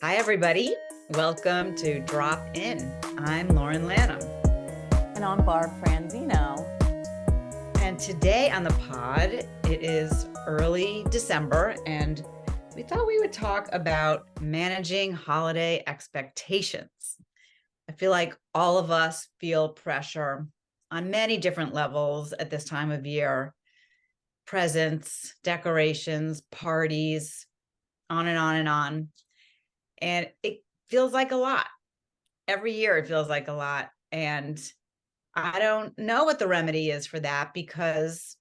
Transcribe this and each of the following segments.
Hi, everybody. Welcome to Drop In. I'm Lauren Lanham. And I'm Barb Franzino. And today on the pod, it is early December, and we thought we would talk about managing holiday expectations. I feel like all of us feel pressure on many different levels at this time of year: presents, decorations, parties, on and on and on. And it feels like a lot. Every year it feels like a lot. And I don't know what the remedy is for that, because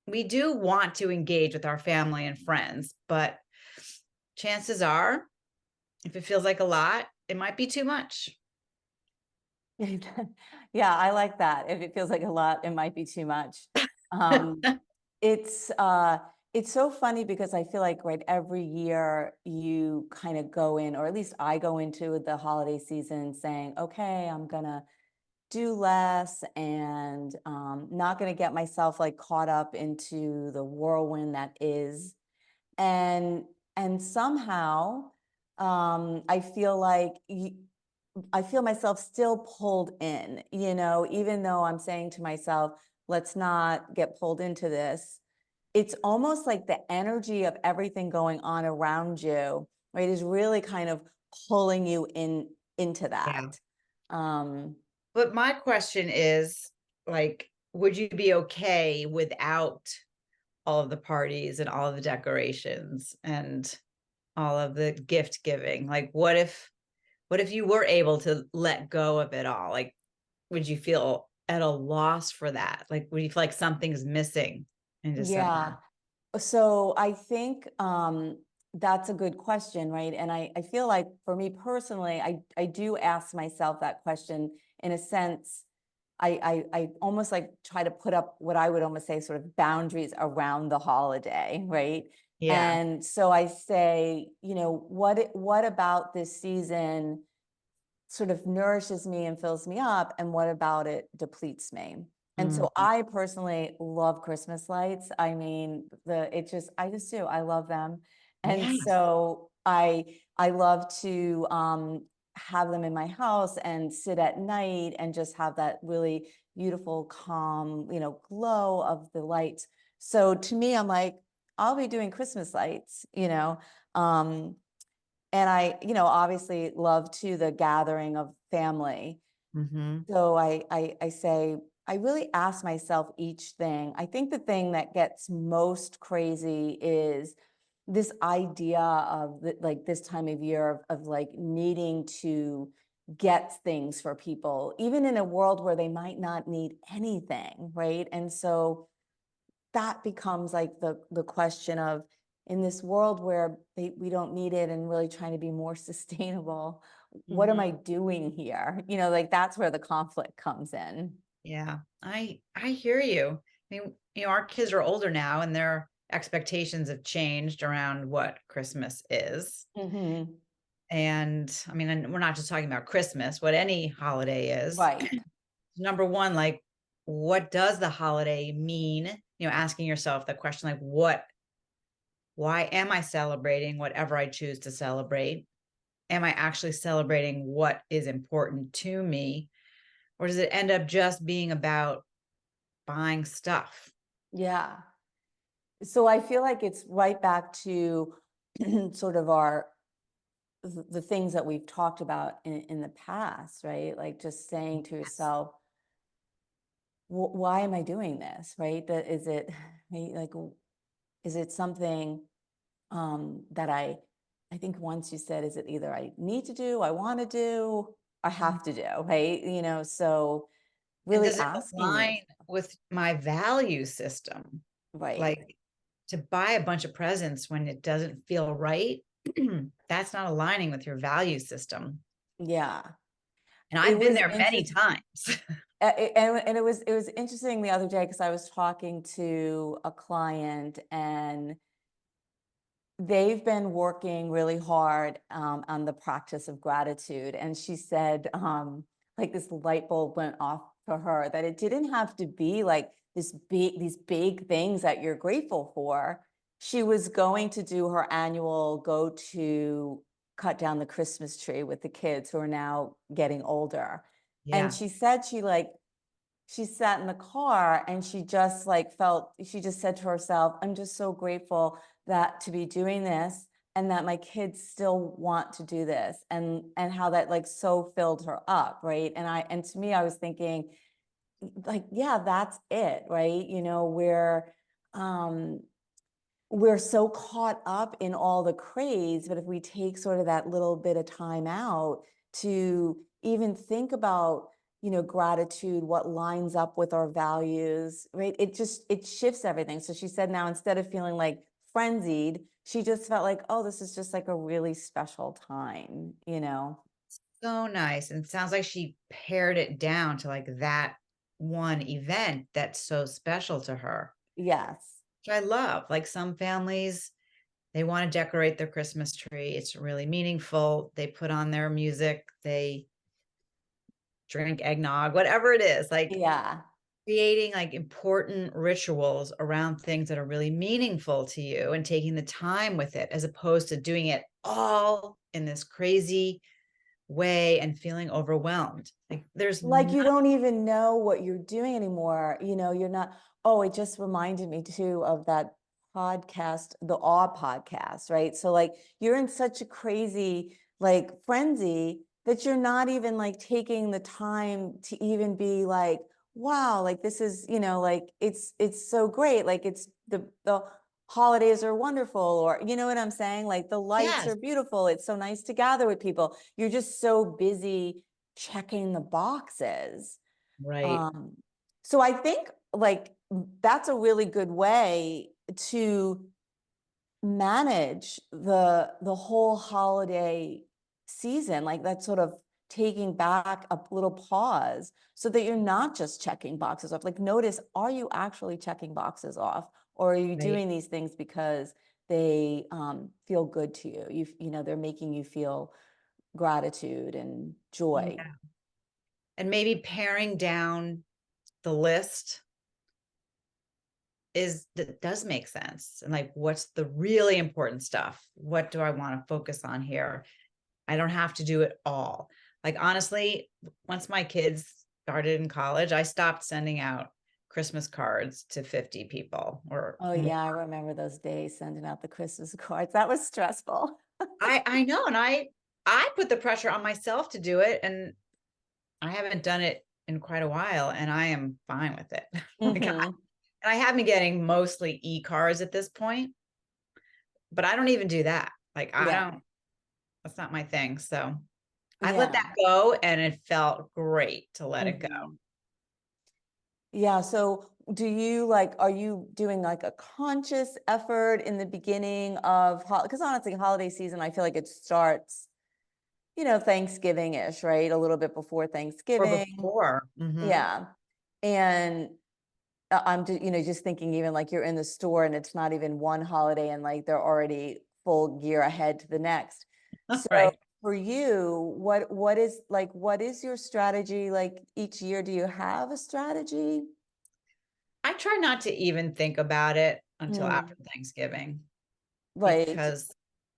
we do want to engage with our family and friends, but chances are, if it feels like a lot, it might be too much. Yeah, I like that. If it feels like a lot, it might be too much. Um, it's uh, it's so funny because I feel like every year you kind of go in, or at least I go into the holiday season saying, okay, I'm gonna do less and not gonna get myself like caught up into the whirlwind that is. And somehow I feel like I feel myself still pulled in, even though I'm saying to myself, let's not get pulled into this. It's almost like the energy of everything going on around you, right, is really kind of pulling you into Yeah. that. Um, But my question is, like, would you be okay without all of the parties and all of the decorations and all of the gift giving? Like, what if you were able to let go of it all? Like, would you feel at a loss for that? Like, would you feel like something's missing in yeah. December? So I think that's a good question, right? And I feel like for me personally, I do ask myself that question in a sense. I almost like try to put up what I would almost say sort of boundaries around the holiday, right? Yeah. And so I say, what about this season sort of nourishes me and fills me up, and what about it depletes me? And so Mhm. I personally love Christmas lights. I mean, I just do. I love them. And Yes. so I love to have them in my house and sit at night and just have that really beautiful, calm, glow of the lights. So to me, I'm like, I'll be doing Christmas lights. Um, and I, obviously love to the gathering of family. Mhm. So I say, I really ask myself each thing. I think the thing that gets most crazy is this idea of like this time of year of like needing to get things for people, even in a world where they might not need anything, right? And so that becomes like the question of, in this world where we don't need it and really trying to be more sustainable, what am Mhm. I doing here? Like that's where the conflict comes in. Yeah. I hear you. I mean, our kids are older now, and their expectations have changed around what Christmas is. Hmm. And I mean, and we're not just talking about Christmas, what any holiday is. Right. Number one, like, what does the holiday mean? Asking yourself the question, like, why am I celebrating whatever I choose to celebrate? Am I actually celebrating what is important to me? Or does it end up just being about buying stuff? Yeah. So I feel like it's right back to sort of the things that we've talked about in the past, right? Like just saying to Yes. yourself, why am I doing this? Right? That is it, right? Like, is it something that I think once you said, is it either I need to do, I want to do, I Mhm. have to do, right? So And really does it asking align yourself, with my value system? right? Like, to buy a bunch of presents when it doesn't feel right, that's not aligning with your value system. Yeah. And It I've been was there many interesting. times. And it was interesting the other day because I was talking to a client and they've been working really hard on the practice of gratitude. And she said, like this light bulb went off for her that it didn't have to be like these big things that you're grateful for. She was going to do her annual go to cut down the Christmas tree with the kids who are now getting older. And Yeah. she said she sat in the car and she just like felt, she just said to herself, I'm just so grateful that to be doing this and that my kids still want to do this, and how that like so filled her up, right? And to me, I was thinking, like, yeah, that's it, right? Um we're so caught up in all the craze, but if we take sort of that little bit of time out to even think about, gratitude, what lines up with our values, right? It shifts everything. So she said now instead of feeling like frenzied, she just felt like, oh, this is just like a really special time. So nice. And it sounds like she pared it down to like that one event that's so special to her, Yes. which I love. Like some families, they want to decorate their Christmas tree. It's really meaningful. They put on their music, they drink eggnog, whatever it is, like Yeah. creating like important rituals around things that are really meaningful to you and taking the time with it as opposed to doing it all in this crazy way and feeling overwhelmed. Like there's Like no, you don't even know what you're doing anymore. You're not. Oh, it just reminded me too of that podcast, the Awe podcast, right? So like you're in such a crazy like frenzy that you're not even like taking the time to even be like, wow, like this is, like it's so great. Like it's the holidays are wonderful, or you know what I'm saying? Like the lights yes, are beautiful. It's so nice to gather with people. You're just so busy checking the boxes. right. Um, so I think like that's a really good way to manage the whole holiday season, like that sort of taking back a little pause so that you're not just checking boxes off. Like notice, are you actually checking boxes off, or are you Right. doing these things because they feel good to you? They're making you feel gratitude and joy. Yeah. And maybe paring down the list is that does make sense. And like, what's the really important stuff? What do I want to focus on here? I don't have to do it all. Like, honestly, once my kids started in college, I stopped sending out Christmas cards to 50 people or Oh more. yeah, I remember those days sending out the Christmas cards. That was stressful. I know. And I put the pressure on myself to do it. And I haven't done it in quite a while. And I am fine with it. Like Hmm. and I have been getting mostly e-cards at this point, but I don't even do that. Like I Yeah. don't, that's not my thing. So I've let Yeah. that go and it felt great to let it go. Hmm. Yeah. So do you like, are you doing like a conscious effort in the beginning of, because honestly, holiday season, I feel like it starts, Thanksgiving-ish, right? A little bit before Or Thanksgiving. before. Hmm. Yeah. And I'm just, just thinking even like you're in the store and it's not even one holiday and like they're already full gear ahead to the next. So Right. for you, what is your strategy like each year? Do you have a strategy? I try not to even think about it until Mm, after Thanksgiving right. because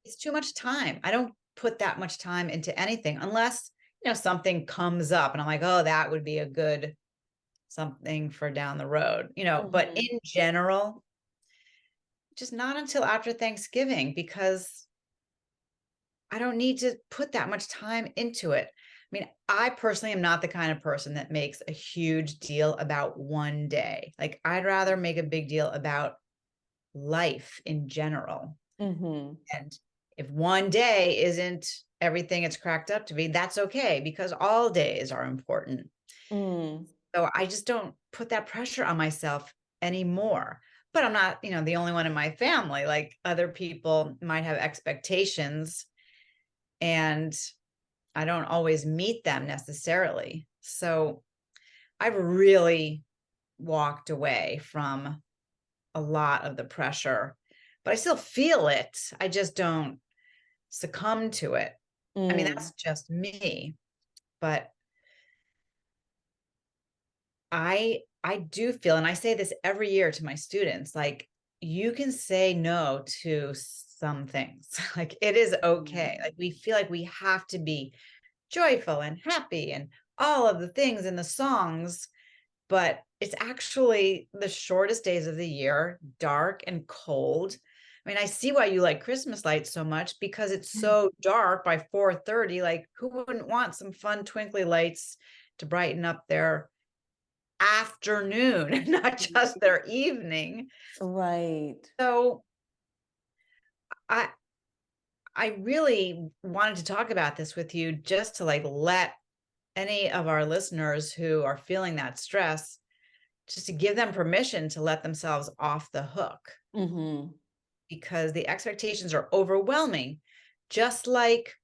it's too much time. I don't put that much time into anything unless, something comes up and I'm like, oh, that would be a good something for down the road, but Hmm. in general, just not until after Thanksgiving because I don't need to put that much time into it. I mean, I personally am not the kind of person that makes a huge deal about one day. Like, I'd rather make a big deal about life in general. Hmm. And if one day isn't everything it's cracked up to be, that's okay because all days are important. Mm, So I just don't put that pressure on myself anymore. But I'm not, the only one in my family. Like other people might have expectations and I don't always meet them necessarily. So I've really walked away from a lot of the pressure, but I still feel it. I just don't succumb to it. I mean, mm, that's just me, but I do feel, and I say this every year to my students, like you can say no to some things. Like it is okay. Mm. Like we feel like we have to be joyful and happy and all of the things in the songs, but it's actually the shortest days of the year, dark and cold. I mean, I see why you like Christmas lights so much because it's so dark by 4:30. Like, who wouldn't want some fun twinkly lights to brighten up their afternoon, not just their evening? Right. So I I really wanted to talk about this with you just to like let any of our listeners who are feeling that stress, just to give them permission to let themselves off the hook Hmm. because the expectations are overwhelming, just like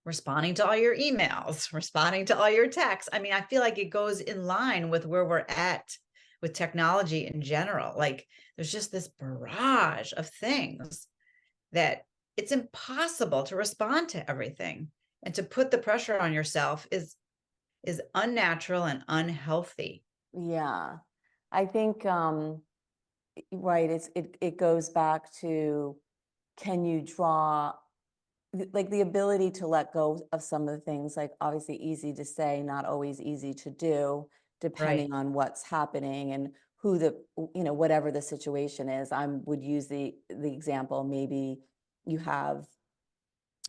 responding to all your emails, responding to all your texts. I mean, I feel like it goes in line with where we're at with technology in general. Like there's just this barrage of things that it's impossible to respond to everything. And to put the pressure on yourself is unnatural and unhealthy. Yeah. I think, right, it goes back to, can you draw like the ability to let go of some of the things, like obviously easy to say, not always easy to do, Right. depending on what's happening and who the, whatever the situation is. I would use the example, maybe you have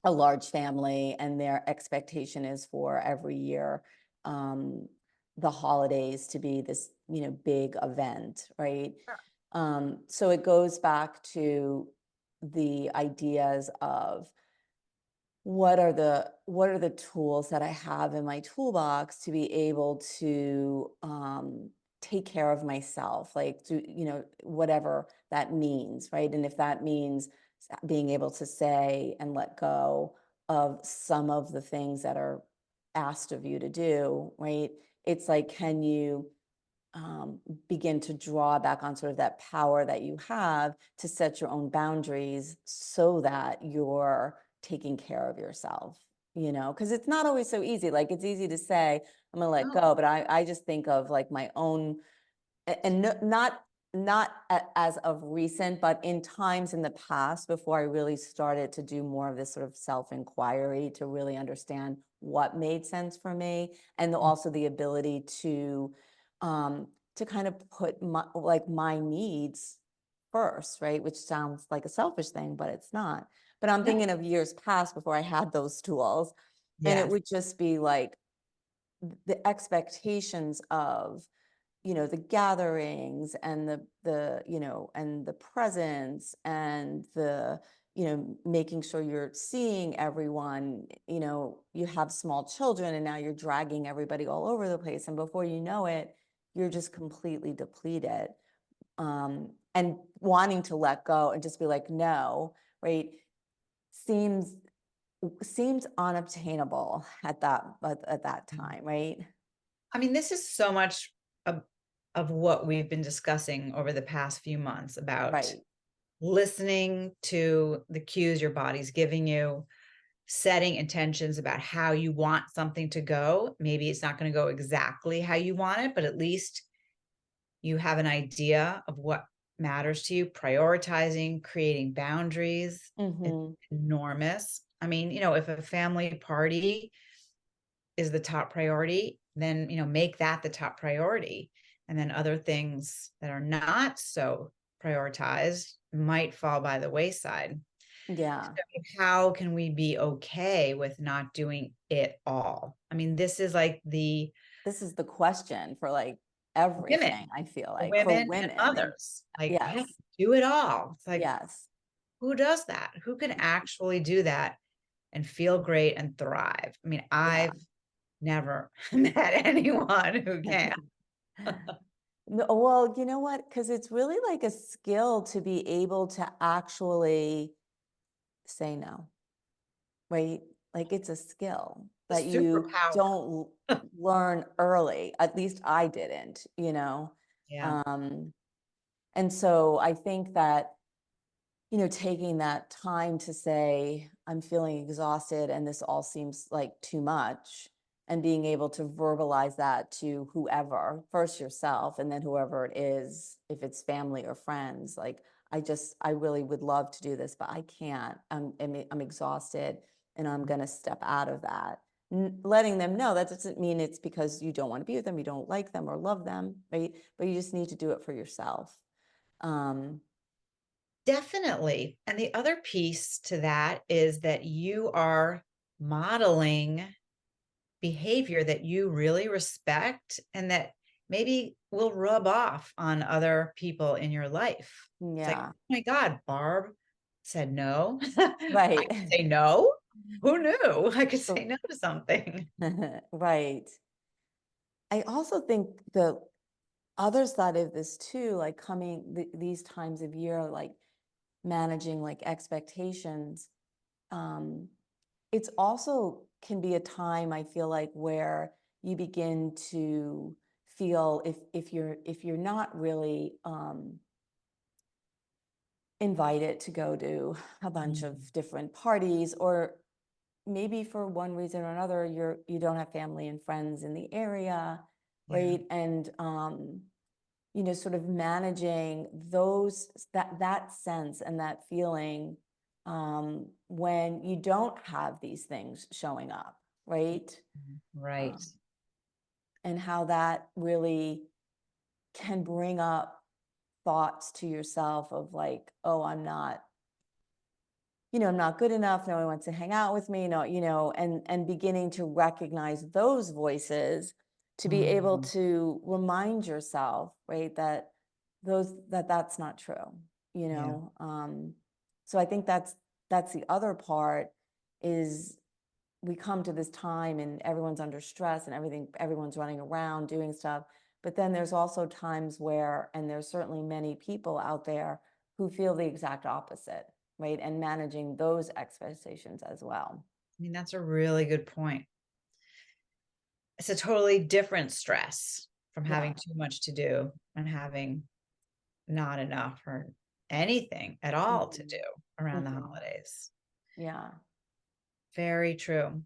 a large family and their expectation is for every year, um, the holidays to be this, big event, right? So it goes back to the ideas of, what are the tools that I have in my toolbox to be able to, take care of myself, like, to, whatever that means, right? And if that means being able to say and let go of some of the things that are asked of you to do, right? It's like, can you, um, begin to draw back on sort of that power that you have to set your own boundaries so that you're taking care of yourself, because it's not always so easy. Like, it's easy to say, I'm going to let Oh, go, but I just think of like my own, and as of recent, but in times in the past before I really started to do more of this sort of self-inquiry to really understand what made sense for me, and mm, also the ability um, to kind of put my needs first, right? Which sounds like a selfish thing, but it's not. But I'm no. thinking of years past before I had those tools, and it Yes. would just be like the expectations of, the gatherings and and the presence and the, making sure you're seeing everyone. You have small children and now you're dragging everybody all over the place, and before you know it, you're just completely depleted, and wanting to let go and just be like, no, right, seems seems unobtainable at that Mm. time, right? I mean, this is so much of, of what we've been discussing over the past few months about Right. listening to the cues your body's giving you, setting intentions about how you want something to go. Maybe it's not going to go exactly how you want it, but at least you have an idea of what matters to you, prioritizing, creating boundaries. It's Hmm. enormous. I mean, if a family party is the top priority, then, make that the top priority. And then other things that are not so prioritized might fall by the wayside. Yeah. So how can we be okay with not doing it all? I mean, this is like the This is the question for like women, everything, I feel for like, for women and women. others. Like, I have Yes. to do it all. It's like, Yes. who does that? Who can actually do that and feel great and thrive? I mean, Yeah. I've never met anyone who can. No, well, you know what? Because it's really like a skill to be able to actually say no, right? Like, it's a skill A that you superpower. don't learn early. At least I didn't. Yeah. Um, and so I think that, taking that time to say, I'm feeling exhausted and this all seems like too much, and being able to verbalize that to whoever, first yourself, and then whoever it is, if it's family or friends, like, I really would love to do this, but I can't. I'm exhausted and I'm going to step out of that. Letting them know that doesn't mean it's because you don't want to be with them, you don't like them or love them, right? But you just need to do it for yourself. Um, Definitely. And the other piece to that is that you are modeling behavior that you really respect and that maybe will rub off on other people in your life. It's like, yeah, oh my God, Barb said no. I right. could say no. Who knew I could say no to something? Right. I also think the other side of this too, like these times of year, like managing like expectations, um, it's also can be a time I feel like where you begin to feel if you're not really invited to go to a bunch Mm, of different parties, or maybe for one reason or another you don't have family and friends in the area, yeah. right? And sort of managing that sense and that feeling when you don't have these things showing up, right? Right. Um, and how that really can bring up thoughts to yourself of like, oh, I'm not good enough. No one wants to hang out with me. No, and beginning to recognize those voices to be able Mhm. to remind yourself, right, that's not true, you Yeah. know. So I think that's the other part is we come to this time and everyone's under stress and everyone's running around doing stuff. But then there's also times where, and there's certainly many people out there who feel the exact opposite, right? And managing those expectations as well. I mean, that's a really good point. It's a totally different stress from Yeah. having too much to do and having not enough or anything at all to Hmm. do around the Hmm. holidays. Yeah. Very true.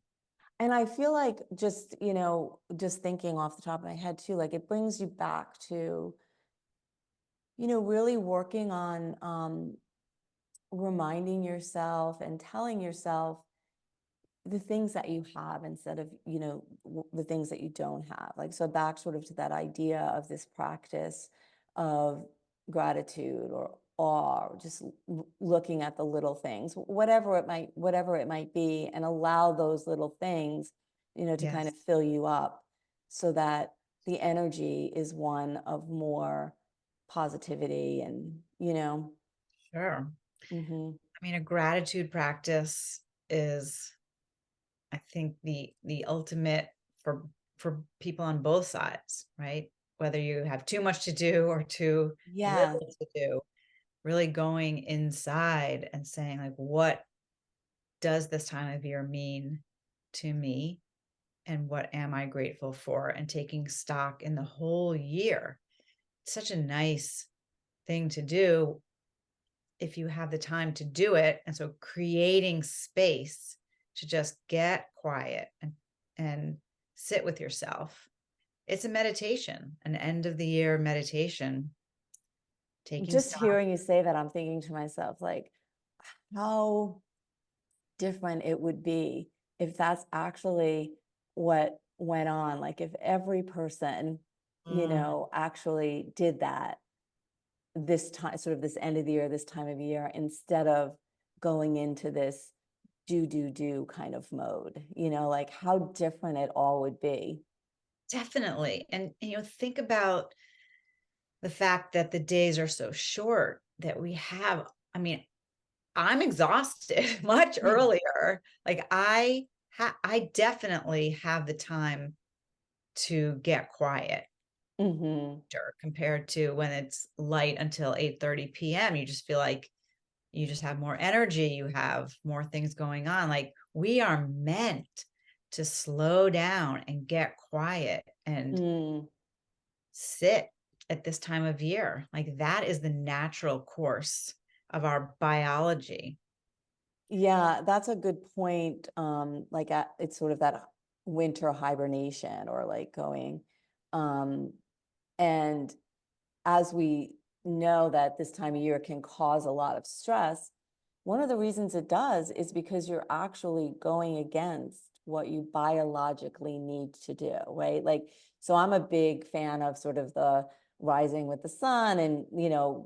And I feel like just thinking off the top of my head too, like it brings you back to, really working on reminding yourself and telling yourself the things that you have instead of the things that you don't have, like, so back sort of to that idea of this practice of gratitude or awe, or just looking at the little things, whatever it might be, and allow those little things to kind Yes. of fill you up so that the energy is one of more positivity and Sure. mhm, I mean, a gratitude practice is, I think, the ultimate for people on both sides, right? Whether you have too much to do or too yeah. little to do, really going inside and saying, like, what does this time of year mean to me? And what am I grateful for? And taking stock in the whole year. It's such a nice thing to do if you have the time to do it. And so creating space to just get quiet and sit with yourself. It's a meditation, an end of the year meditation, taking Just stock. hearing you say that, I'm thinking to myself, like, how different it would be if that's actually what went on. Like, if every person, Mm, actually did that this time, sort of this end of the year, this time of year, instead of going into this do kind of mode, like how different it all would be. definitely. And think about the fact that the days are so short that we have, I mean, I'm exhausted much Yeah. earlier. Like I definitely have the time to get quiet Hmm. compared to when it's light until 8:30 p.m. You just feel like you just have more energy, you have more things going on. Like we are meant to slow down and get quiet and Mm. sit at this time of year. Like that is the natural course of our biology. Yeah, that's a good point. It's sort of that winter hibernation or like going, um, and as we know that this time of year can cause a lot of stress, one of the reasons it does is because you're actually going against what you biologically need to do, right? Like, so I'm a big fan of sort of the rising with the sun and,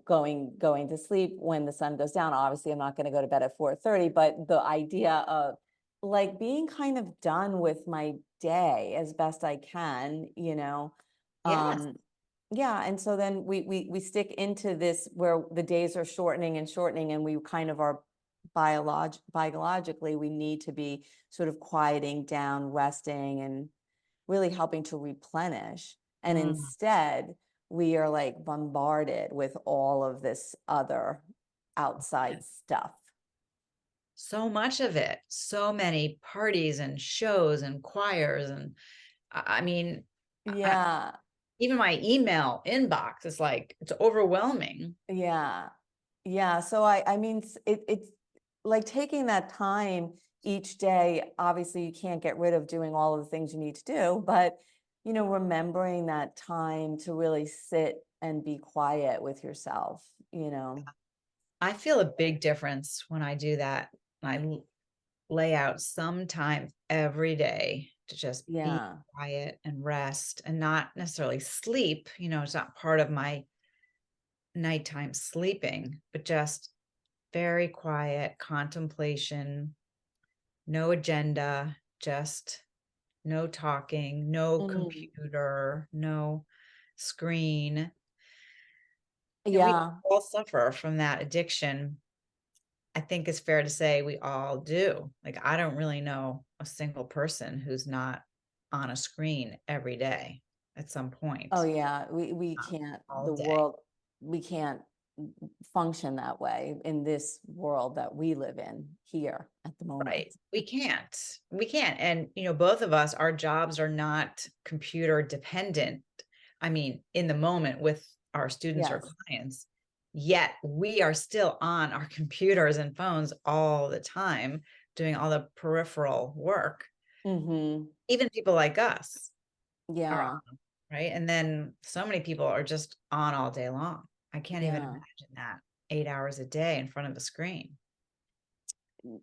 going to sleep when the sun goes down. Obviously, I'm not going to go to bed at 4:30, but the idea of like being kind of done with my day as best I can, Yes. um, yeah, and so then we stick into this where the days are shortening and shortening, and we kind of are biologically we need to be sort of quieting down, resting, and really helping to replenish. And Mm. instead, we are like bombarded with all of this other outside stuff. So much of it, so many parties and shows and choirs. And I mean, Yeah, even my email inbox is like, it's overwhelming. yeah, yeah. So I mean, it's like taking that time each day. Obviously, you can't get rid of doing all of the things you need to do, but remembering that time to really sit and be quiet with yourself. I feel a big difference when I do that. Lay out some time every day to just be Yeah. quiet and rest and not necessarily sleep. It's not part of my nighttime sleeping, but just very quiet contemplation, no agenda, just no talking, no Mhm. computer, no screen. We Yeah. all suffer from that addiction. I think it's fair to say we all do. Like, I don't really know a single person who's not on a screen every day at some Oh point, yeah. We can't, all the day. world, we can't function that way in this world that we live in here at the moment. Right. We can't. We can't. And, both of us, our jobs are not computer dependent. I mean, in the moment with our students or Yes. clients, yet we are still on our computers and phones all the time, doing all the peripheral work. Mm-hmm. Even people like us are Yeah. on, right? And then so many people are just on all day long. I can't even Yeah. imagine that 8 hours a day in front of a screen.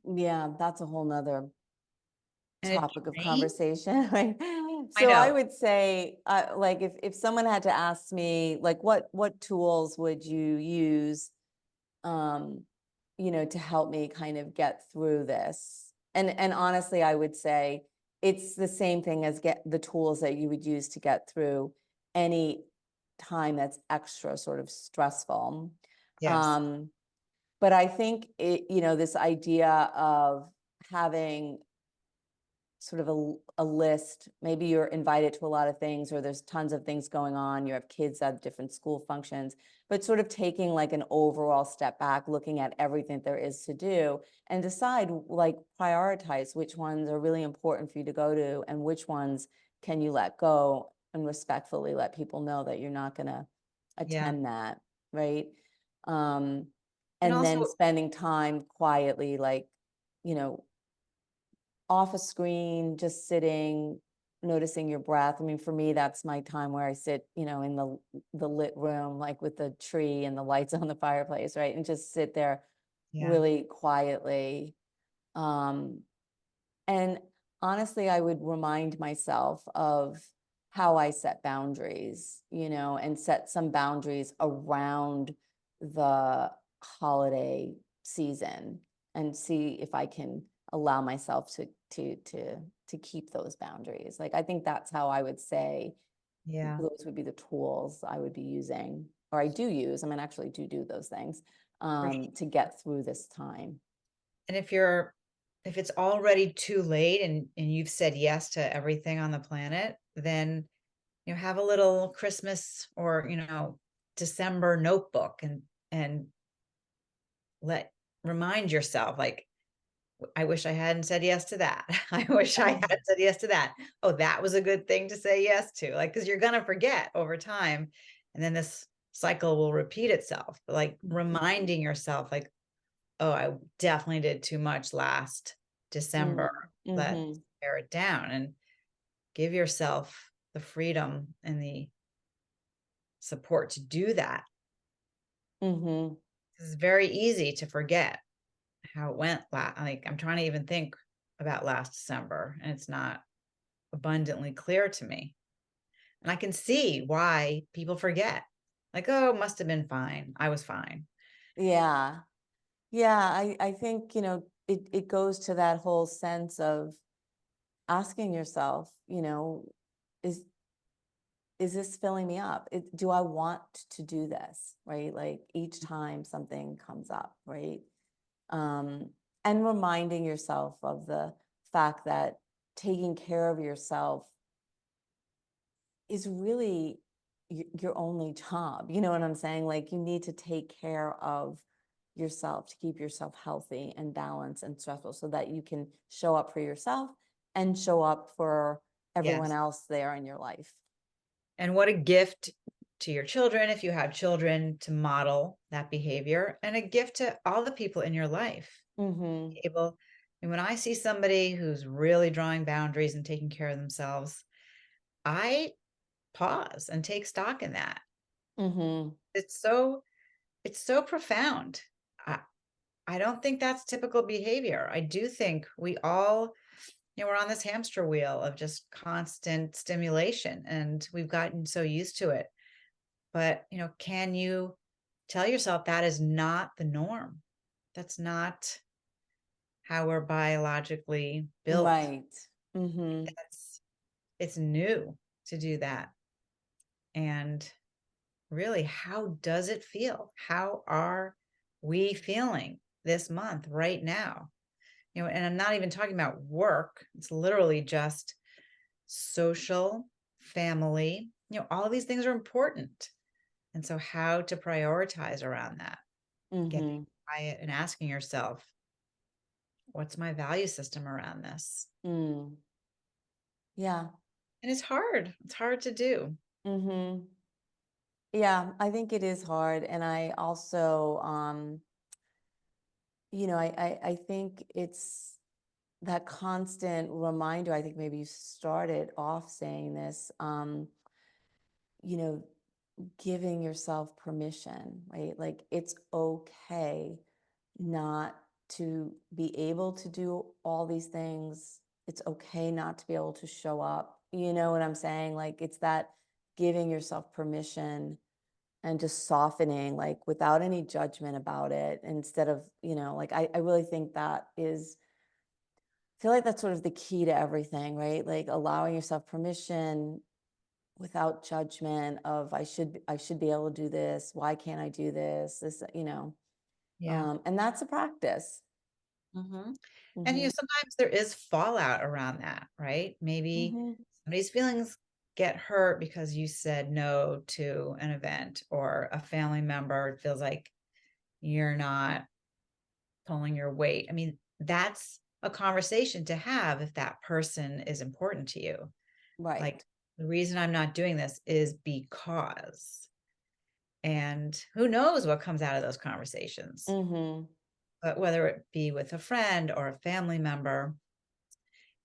Yeah. That's a whole nother And it topic of drains. conversation, right? I So I know. would say, like, if someone had to ask me, like, what tools would you use, um, to help me kind of get through this? And honestly, I would say it's the same thing as get the tools that you would use to get through any time that's extra sort of stressful. Yes. Um, but I think this idea of having sort of a list. Maybe you're invited to a lot of things, or there's tons of things going on. You have kids at different school functions, but sort of taking like an overall step back, looking at everything there is to do, and decide, like, prioritize which ones are really important for you to go to and which ones can you let go, and respectfully let people know that you're not going to Yeah. attend that, right? Um, And and also, then spending time quietly, like, you know, off a screen, just sitting, noticing your breath. I mean, for me, that's my time where I sit, in the lit room, like with the tree and the lights on the fireplace, right? And just sit there yeah. really quietly. Um, and honestly, I would remind myself of how I set boundaries, and set some boundaries around the holiday season, and see if I can allow myself to keep those boundaries. Like, I think that's how I would say Yeah. those would be the tools I would be using, or I do use. I mean, actually do those things, For sure. to get through this time. And if it's already too late and you've said yes to everything on the planet, then have a little Christmas or December notebook and let remind yourself, like, I wish I hadn't said yes to that. I wish I had said yes to that. Oh, that was a good thing to say yes to. Like, because you're gonna forget over time, and then this cycle will repeat itself. But like reminding yourself, like, oh, I definitely did too much last December. Let's Mm-hmm. pare it down and give yourself the freedom and the support to do that. Mm-hmm. It's very easy to forget how it went. Like I'm trying to even think about last December, and it's not abundantly clear to me. And I can see why people forget. Like, oh, it must have been fine. I was fine. Yeah. Yeah. I think, it goes to that whole sense of asking yourself, is is this filling me up? Do I want to do this? Right? Like each time something comes up, right? Um, and reminding yourself of the fact that taking care of yourself is really your only job. You know what I'm saying? Like you need to take care of yourself to keep yourself healthy and balanced and stressful so that you can show up for yourself and show up for everyone Yes. else there in your life. And what a gift to your children, if you have children, to model that behavior, and a gift to all the people in your life. Mhm. Able, and when I see somebody who's really drawing boundaries and taking care of themselves, I pause and take stock in that. Mhm. It's so it's so profound. I, I don't think that's typical behavior. I do think we all, we're on this hamster wheel of just constant stimulation and we've gotten so used to it. But, can you tell yourself that is not the norm? That's not how we're biologically built. Right. Mhm. It's new to do that. And really, how does it feel? How are we feeling this month right now? And I'm not even talking about work. It's literally just social, family, all of these things are important. And so how to prioritize around that, getting Mhm. quiet and asking yourself, what's my value system around this? Mm. Yeah. And it's hard. It's hard to do. Mhm. Yeah, I think it is hard, and I also, I think it's that constant reminder. I think maybe you started off saying this, you know, giving yourself permission, right? Like it's okay not to be able to do all these things. It's okay not to be able to show up. You know what I'm saying? Like it's that giving yourself permission and just softening, like without any judgment about it, instead of, like I really think that is, I feel like that's sort of the key to everything, right? Like allowing yourself permission without judgment of I should be able to do this. Why can't I do this? Yeah. And that's a practice. Mhm. And Hmm. sometimes there is fallout around that, right? Maybe Hmm. somebody's feelings get hurt because you said no to an event, or a family member feels like you're not pulling your weight. I mean, that's a conversation to have if that person is important to you. Like, Right. the reason I'm not doing this is because, and who knows what comes out of those conversations. Hmm. But whether it be with a friend or a family member,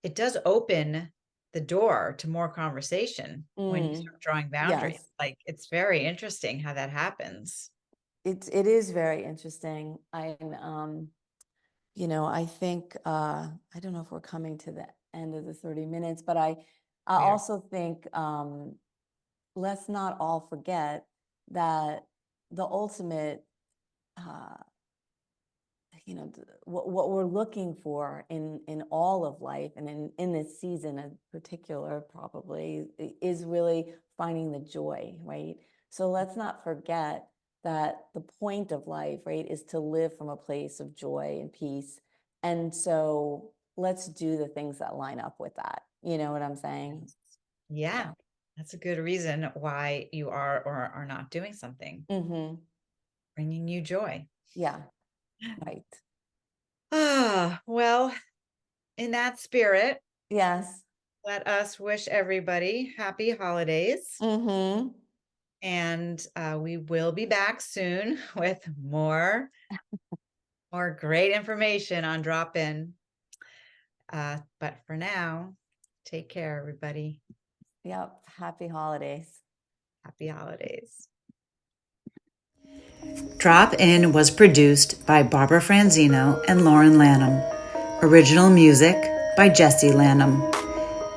it does open the door to more conversation when you Mm. start drawing boundaries. Yes. Like, it's very interesting how that happens. It is very interesting. I think I don't know if we're coming to the end of the 30 minutes, but I We are. also think let's not all forget that the ultimate uh, what we're looking for in all of life, and in this season in particular, probably is really finding the joy, right? So let's not forget that the point of life, right, is to live from a place of joy and peace. And so let's do the things that line up with that. You know what I'm saying? Yes. Yeah, Yeah. that's a good reason why you are or are not doing something, Mm-hmm. bringing you joy. Yeah. Right. Well, in that spirit, Yes. let us wish everybody happy holidays. Mm-hmm. And we will be back soon with more great information on Drop In. But for now, take care, everybody. Yep. Happy holidays. Happy holidays. Drop In was produced by Barbara Franzino and Lauren Lanham. Original music by Jesse Lanham.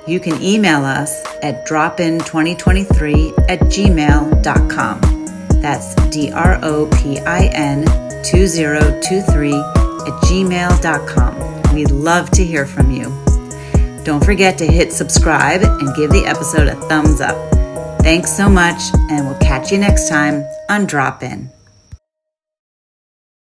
You can email us at dropin2023@gmail.com. That's DROPIN2023@gmail.com. We'd love to hear from you. Don't forget to hit subscribe and give the episode a thumbs up. Thanks so much, and we'll catch you next time on Drop In.